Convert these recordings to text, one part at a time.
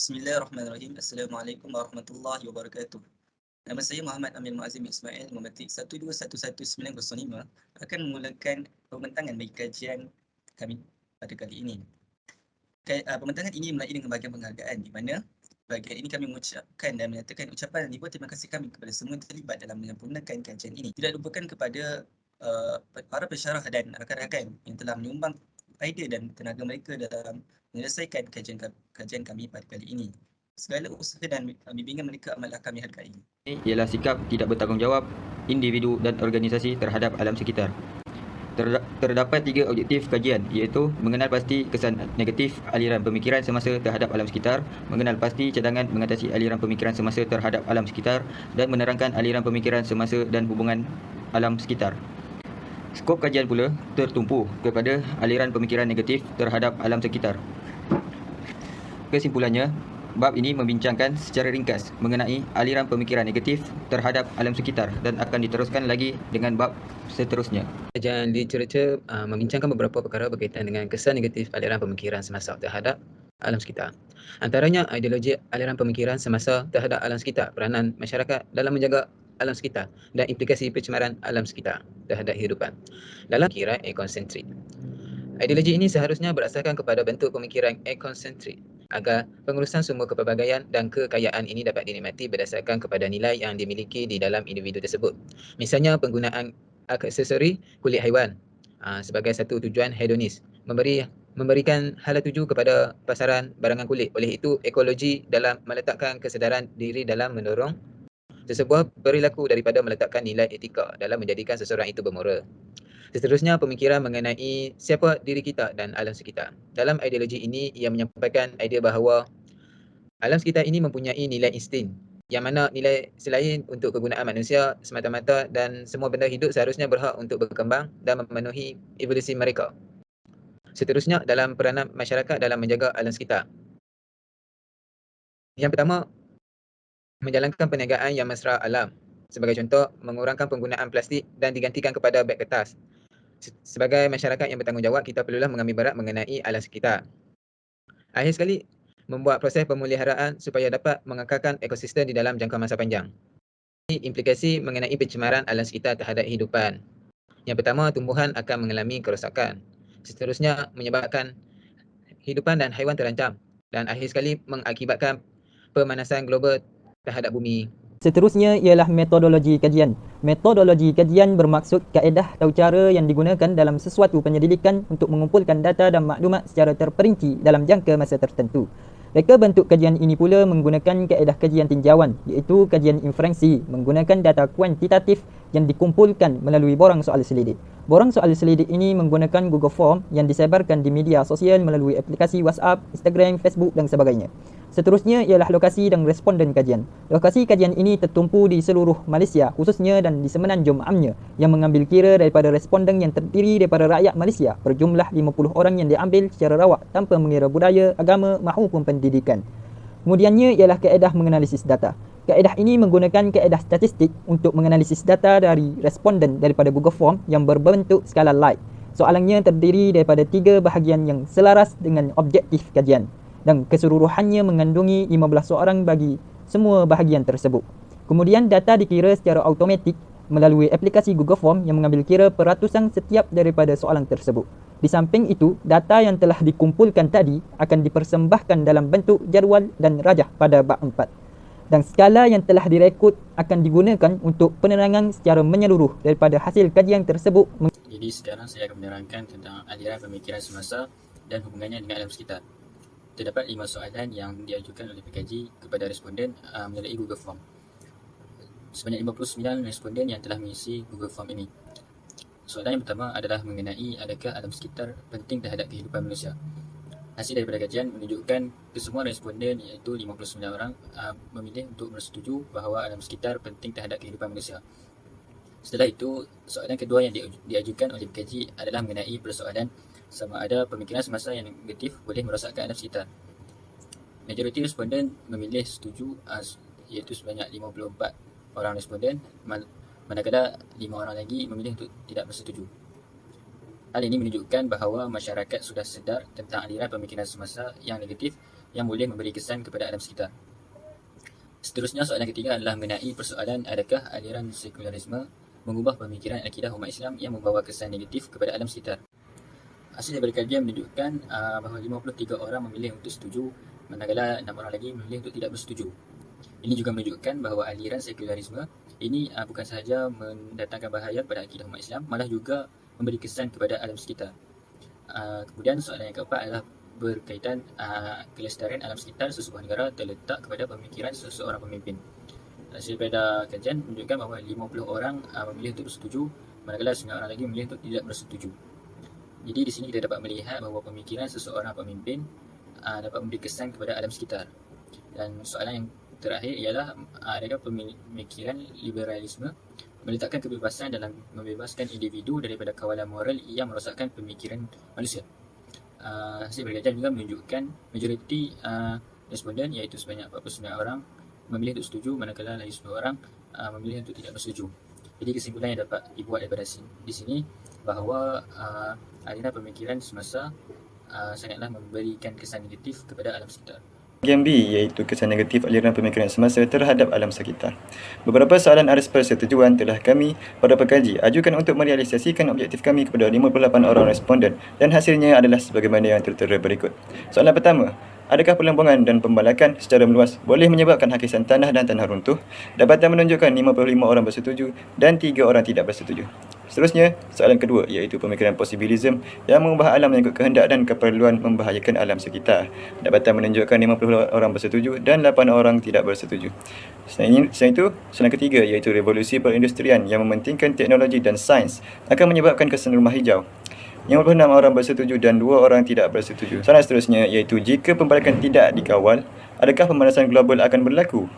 Bismillahirrahmanirrahim. Assalamualaikum warahmatullahi wabarakatuh. Nama saya Muhammad Amir Muazzim Ismail, memetik 12111905 akan memulakan pembentangan bagi kajian kami pada kali ini. Pembentangan ini mulai dengan bahagian penghargaan, di mana bahagian ini kami mengucapkan dan menyatakan ucapan ribuan terima kasih kami kepada semua yang terlibat dalam menyempurnakan kajian ini. Tidak lupakan kepada para pensyarah dan rakan-rakan yang telah menyumbang idea dan tenaga mereka dalam menyelesaikan kajian kami pada kali ini. Segala usaha dan bimbingan mereka amatlah kami hargai. Ini ialah sikap tidak bertanggungjawab individu dan organisasi terhadap alam sekitar. Terdapat 3 objektif kajian, iaitu mengenal pasti kesan negatif aliran pemikiran semasa terhadap alam sekitar, mengenal pasti cadangan mengatasi aliran pemikiran semasa terhadap alam sekitar, dan menerangkan aliran pemikiran semasa dan hubungan alam sekitar. Skop kajian pula tertumpu kepada aliran pemikiran negatif terhadap alam sekitar. Kesimpulannya, bab ini membincangkan secara ringkas mengenai aliran pemikiran negatif terhadap alam sekitar dan akan diteruskan lagi dengan bab seterusnya. Kajian literatur membincangkan beberapa perkara berkaitan dengan kesan negatif aliran pemikiran semasa terhadap alam sekitar. Antaranya ideologi aliran pemikiran semasa terhadap alam sekitar, peranan masyarakat dalam menjaga alam sekitar dan implikasi pencemaran alam sekitar terhadap kehidupan. Dalam pemikiran ekonsentrik, ideologi ini seharusnya berasaskan kepada bentuk pemikiran ekonsentrik agar pengurusan sumber kepelbagaian dan kekayaan ini dapat dinikmati berdasarkan kepada nilai yang dimiliki di dalam individu tersebut. Misalnya penggunaan aksesori kulit haiwan sebagai satu tujuan hedonis, memberikan hala tuju kepada pasaran barangan kulit. Oleh itu, ekologi dalam meletakkan kesedaran diri dalam mendorong sesebuah perilaku daripada meletakkan nilai etika dalam menjadikan seseorang itu bermoral. Seterusnya, pemikiran mengenai siapa diri kita dan alam sekitar. Dalam ideologi ini, ia menyampaikan idea bahawa alam sekitar ini mempunyai nilai insting, yang mana nilai selain untuk kegunaan manusia semata-mata, dan semua benda hidup seharusnya berhak untuk berkembang dan memenuhi evolusi mereka. Seterusnya, dalam peranan masyarakat dalam menjaga alam sekitar. Yang pertama, menjalankan perniagaan yang mesra alam. Sebagai contoh, mengurangkan penggunaan plastik dan digantikan kepada beg kertas. Sebagai masyarakat yang bertanggungjawab, kita perlulah mengambil berat mengenai alam sekitar. Akhir sekali, membuat proses pemeliharaan supaya dapat mengekalkan ekosistem di dalam jangka masa panjang. Implikasi mengenai pencemaran alam sekitar terhadap kehidupan. Yang pertama, tumbuhan akan mengalami kerosakan. Seterusnya, menyebabkan kehidupan dan haiwan terancam. Dan akhir sekali, mengakibatkan pemanasan global terhadap bumi. Seterusnya ialah metodologi kajian. Metodologi kajian bermaksud kaedah atau cara yang digunakan dalam sesuatu penyelidikan untuk mengumpulkan data dan maklumat secara terperinci dalam jangka masa tertentu. Reka bentuk kajian ini pula menggunakan kaedah kajian tinjauan, iaitu kajian inferensi menggunakan data kuantitatif yang dikumpulkan melalui borang soal selidik. Borang soal selidik ini menggunakan Google Form yang disebarkan di media sosial melalui aplikasi WhatsApp, Instagram, Facebook dan sebagainya. Seterusnya ialah lokasi dan responden kajian. Lokasi kajian ini tertumpu di seluruh Malaysia khususnya dan di Semenanjung Amnya yang mengambil kira daripada responden yang terdiri daripada rakyat Malaysia berjumlah 50 orang yang diambil secara rawak tanpa mengira budaya, agama maupun pendidikan. Kemudiannya ialah kaedah menganalisis data. Kaedah ini menggunakan kaedah statistik untuk menganalisis data dari responden daripada Google Form yang berbentuk skala light. Soalannya terdiri daripada 3 bahagian yang selaras dengan objektif kajian dan keseluruhannya mengandungi 15 soalan bagi semua bahagian tersebut. Kemudian data dikira secara automatik melalui aplikasi Google Form yang mengambil kira peratusan setiap daripada soalan tersebut. Di samping itu, data yang telah dikumpulkan tadi akan dipersembahkan dalam bentuk jadual dan rajah pada bab 4. Dan skala yang telah direkod akan digunakan untuk penerangan secara menyeluruh daripada hasil kajian tersebut. Jadi sekarang saya akan menerangkan tentang aliran pemikiran semasa dan hubungannya dengan alam sekitar. Terdapat 5 soalan yang diajukan oleh pengkaji kepada responden melalui Google Form. Sebanyak 59 responden yang telah mengisi Google Form ini. Soalan yang pertama adalah mengenai adakah alam sekitar penting terhadap kehidupan manusia. Hasil daripada kajian menunjukkan kesemua responden iaitu 59 orang memilih untuk bersetuju bahawa alam sekitar penting terhadap kehidupan manusia. Setelah itu, soalan kedua yang diajukan oleh pengkaji adalah mengenai persoalan sama ada pemikiran semasa yang negatif boleh merosakkan alam sekitar. Majoriti responden memilih setuju iaitu sebanyak 54 orang responden, manakala 5 orang lagi memilih untuk tidak bersetuju. Hal ini menunjukkan bahawa masyarakat sudah sedar tentang aliran pemikiran semasa yang negatif yang boleh memberi kesan kepada alam sekitar. Seterusnya, soalan ketiga adalah mengenai persoalan adakah aliran sekularisme mengubah pemikiran akidah umat Islam yang membawa kesan negatif kepada alam sekitar. Hasil daripada kajian menunjukkan bahawa 53 orang memilih untuk setuju, manakala 6 orang lagi memilih untuk tidak bersetuju. Ini juga menunjukkan bahawa aliran sekularisme ini bukan sahaja mendatangkan bahaya kepada akidah umat Islam, malah juga memberi kesan kepada alam sekitar. Kemudian soalan yang keempat adalah berkaitan kelestarian alam sekitar sesebuah negara terletak kepada pemikiran seseorang pemimpin. Hasil daripada kajian menunjukkan bahawa 50 orang memilih untuk bersetuju, manakala 9 orang lagi memilih untuk tidak bersetuju. Jadi di sini kita dapat melihat bahawa pemikiran seseorang pemimpin dapat memberi kesan kepada alam sekitar. Dan soalan yang terakhir ialah adakah pemikiran liberalisme meletakkan kebebasan dalam membebaskan individu daripada kawalan moral yang merosakkan pemikiran manusia. Hasil kajian juga menunjukkan majoriti responden iaitu sebanyak 49 orang memilih untuk setuju, manakala lagi 10 orang memilih untuk tidak bersetuju. Jadi kesimpulan yang dapat dibuat daripada di sini bahawa aliran pemikiran semasa sangatlah memberikan kesan negatif kepada alam sekitar. Bahagian B iaitu kesan negatif aliran pemikiran semasa terhadap alam sekitar. Beberapa soalan aras persetujuan telah kami, para pekaji, ajukan untuk merealisasikan objektif kami kepada 58 orang responden dan hasilnya adalah sebagaimana yang tertera berikut. Soalan pertama, adakah pelambangan dan pembalakan secara meluas boleh menyebabkan hakisan tanah dan tanah runtuh? Dapatan menunjukkan 55 orang bersetuju dan 3 orang tidak bersetuju. Seterusnya, soalan kedua iaitu pemikiran posibilisme yang mengubah alam mengikut kehendak dan keperluan membahayakan alam sekitar. Dapatan menunjukkan 50 orang bersetuju dan 8 orang tidak bersetuju. Selain itu, soalan ketiga iaitu revolusi perindustrian yang mementingkan teknologi dan sains akan menyebabkan kesan rumah hijau. 56 orang bersetuju dan 2 orang tidak bersetuju. Soalan seterusnya iaitu jika pembalakan tidak dikawal, adakah pemanasan global akan berlaku?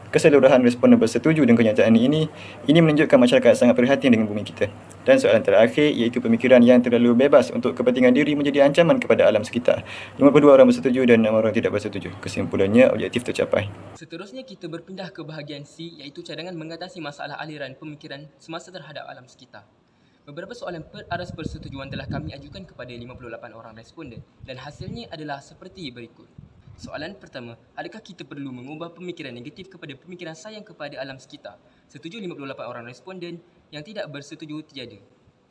Keseluruhan responden bersetuju dengan kenyataan ini menunjukkan masyarakat sangat prihatin dengan bumi kita. Dan soalan terakhir iaitu pemikiran yang terlalu bebas untuk kepentingan diri menjadi ancaman kepada alam sekitar. 52 orang bersetuju dan 6 orang tidak bersetuju. Kesimpulannya, objektif tercapai. Seterusnya kita berpindah ke bahagian C iaitu cadangan mengatasi masalah aliran pemikiran semasa terhadap alam sekitar. Beberapa soalan aras persetujuan telah kami ajukan kepada 58 orang responden dan hasilnya adalah seperti berikut. Soalan pertama, adakah kita perlu mengubah pemikiran negatif kepada pemikiran sayang kepada alam sekitar? Setuju 58 orang responden, yang tidak bersetuju tiada.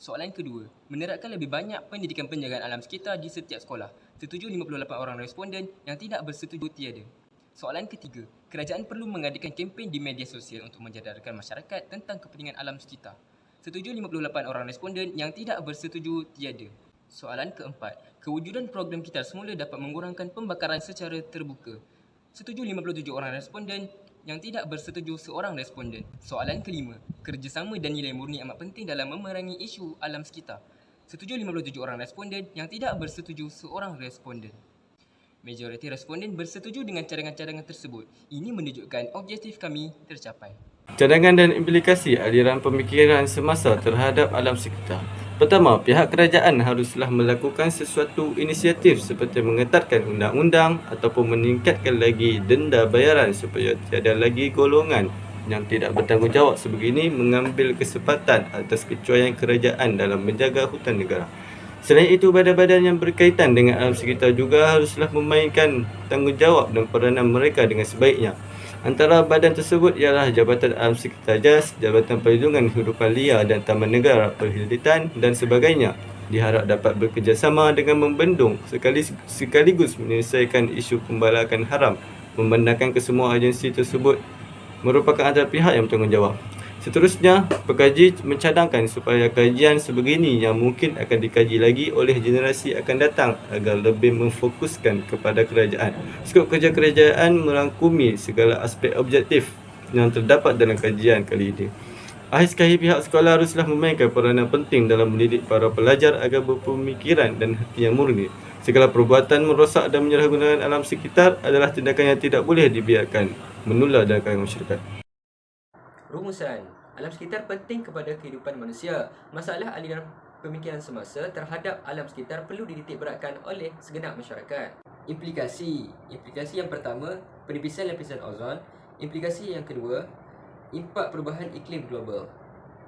Soalan kedua, menerapkan lebih banyak pendidikan penjagaan alam sekitar di setiap sekolah. Setuju 58 orang responden, yang tidak bersetuju tiada. Soalan ketiga, kerajaan perlu mengadakan kempen di media sosial untuk menjedarkan masyarakat tentang kepentingan alam sekitar. Setuju 58 orang responden, yang tidak bersetuju tiada. Soalan keempat, kewujudan program kita semula dapat mengurangkan pembakaran secara terbuka. Setuju 57 orang responden, yang tidak bersetuju seorang responden. Soalan kelima, kerjasama dan nilai murni amat penting dalam memerangi isu alam sekitar. Setuju 57 orang responden, yang tidak bersetuju seorang responden. Majoriti responden bersetuju dengan cadangan-cadangan tersebut. Ini menunjukkan objektif kami tercapai. Cadangan dan implikasi aliran pemikiran semasa terhadap alam sekitar. Pertama, pihak kerajaan haruslah melakukan sesuatu inisiatif seperti mengetatkan undang-undang ataupun meningkatkan lagi denda bayaran supaya tiada lagi golongan yang tidak bertanggungjawab sebegini mengambil kesempatan atas kecuaian kerajaan dalam menjaga hutan negara. Selain itu, badan-badan yang berkaitan dengan alam sekitar juga haruslah memainkan tanggungjawab dan peranan mereka dengan sebaiknya. Antara badan tersebut ialah Jabatan Alam Sekitar JAS, Jabatan Perlindungan Hidupan Liar dan Taman Negara Perhilitan dan sebagainya. Diharap dapat bekerjasama dengan membendung sekaligus menyelesaikan isu pembalakan haram, memandangkan kesemua agensi tersebut merupakan antara pihak yang bertanggungjawab. Seterusnya, pekaji mencadangkan supaya kajian sebegini yang mungkin akan dikaji lagi oleh generasi akan datang agar lebih memfokuskan kepada kerajaan. Skop kerja kerajaan merangkumi segala aspek objektif yang terdapat dalam kajian kali ini. Akhir sekali, pihak sekolah haruslah memainkan peranan penting dalam mendidik para pelajar agar berpemikiran dan hati yang murni. Segala perbuatan merosak dan menyalahgunakan alam sekitar adalah tindakan yang tidak boleh dibiarkan menular dalam kalangan masyarakat. Rumusan, alam sekitar penting kepada kehidupan manusia. Masalah aliran pemikiran semasa terhadap alam sekitar perlu dititikberatkan oleh segenap masyarakat. Implikasi yang pertama, penipisan lapisan ozon. Implikasi yang kedua, impak perubahan iklim global.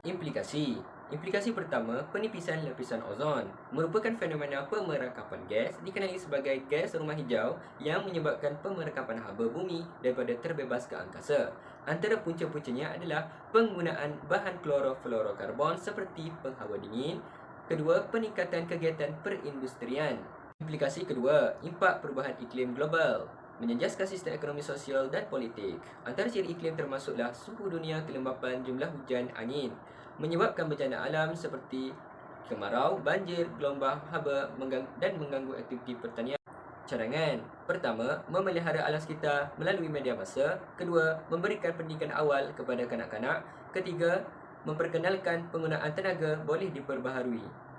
Implikasi, Implikasi pertama, penipisan lapisan ozon merupakan fenomena pemerakapan gas dikenali sebagai gas rumah hijau yang menyebabkan pemerakapan haba bumi daripada terbebas ke angkasa. Antara punca-puncanya adalah penggunaan bahan klorofluorokarbon seperti penghawa dingin. Kedua, peningkatan kegiatan perindustrian. Implikasi kedua, impak perubahan iklim global menjejaskan sistem ekonomi sosial dan politik. Antara ciri iklim termasuklah suhu dunia, kelembapan, jumlah hujan, angin, menyebabkan bencana alam seperti kemarau, banjir, gelombang haba dan mengganggu aktiviti pertanian. Cadangan. Pertama, memelihara alam sekitar melalui media massa. Kedua, memberikan pendidikan awal kepada kanak-kanak. Ketiga, memperkenalkan penggunaan tenaga boleh diperbaharui.